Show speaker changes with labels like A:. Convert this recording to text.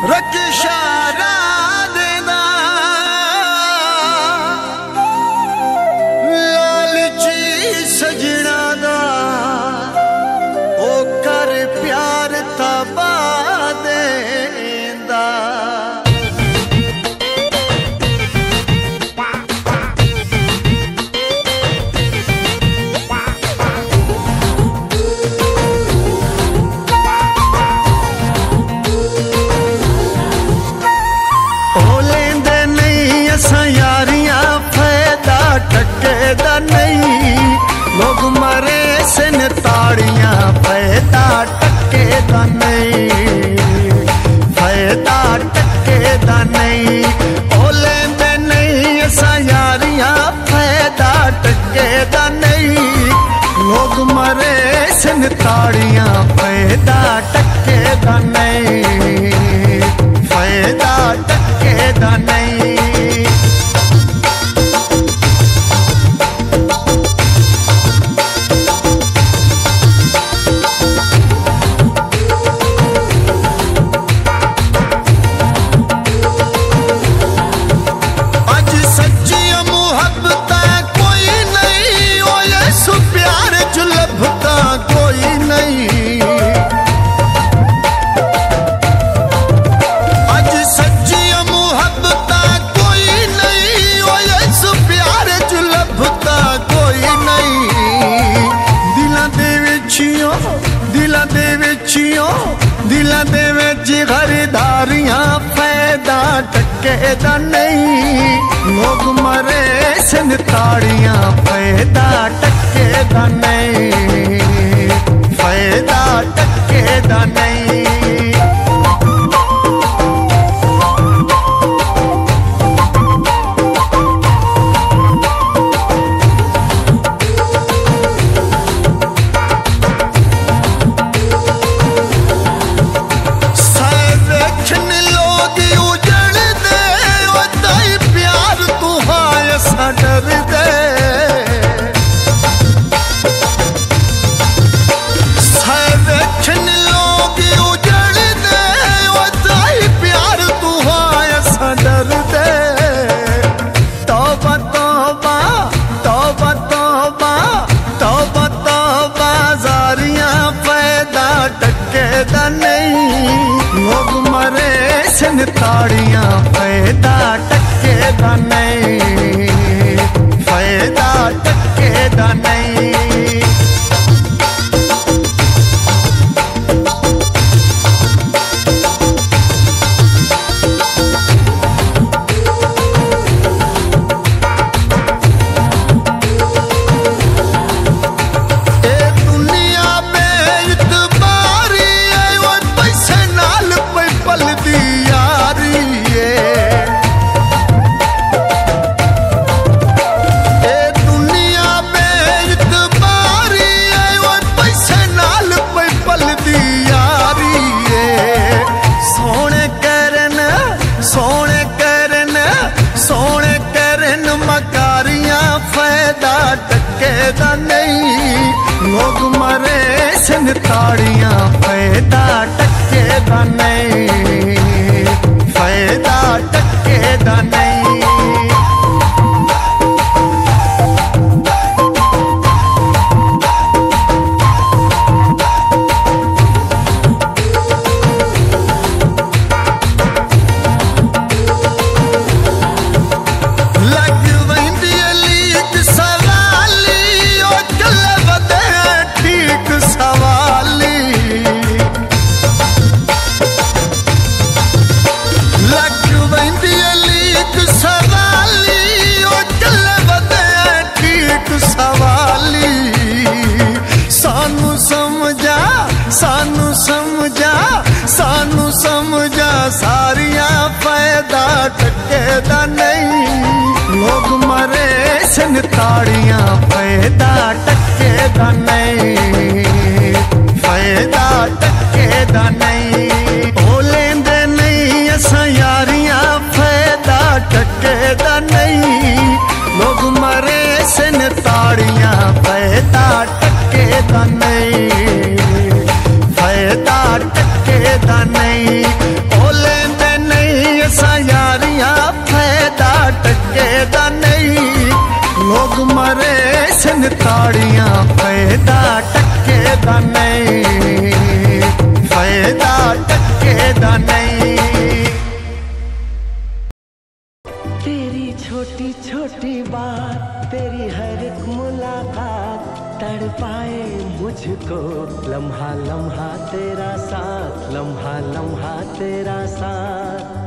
A: रखशारा देदा लालची सजना दा ओ कर प्यार तबा देंदा। नहीं लोग मरे सिन ताड़ियां फायदा टके दा नहीं, फायदा टके दा नहीं। ओ लेंदे नहीं असा यारियां फायदा टके दा नहीं। लोग मरे सिन ताड़ियां फायदा टके दा नहीं, फायदा टके दा नहीं। दिलां दे विच खरीदारियां फायदा टके दा नहीं। लोग मरे सिन ताड़ियां फायदा टके दा नहीं, फायदा टके दा नहीं। लोग मरे सिन ताड़ियां फायदा टके दा नहीं, फायदा टके दा नहीं। लोग मरे सिन ताड़ियां फायदा टके दा नहीं, फायदा टके दा नहीं। सानू समझा सारियां फायदा टके दा नहीं। लोग मरे सिन ताड़ियां फायदा टके दा नहीं, फायदा टके दा नहीं। ओ लेंदे नहीं असा यारियां फायदा टके दा नहीं। लोग मरे सिन ताड़ियां फायदा टके दा नहीं, फायदा टके दा नहीं। ओ लेंदे लोग मरे सन ताड़ियां फायदा टक्के दा नहीं, फायदा टक्के दा नहीं।
B: तेरी छोटी छोटी बात, तेरी हर एक मुलाकात तड़पाए मुझको, लम्हा लम्हा तेरा साथ, लम्हा लम्हा तेरा साथ।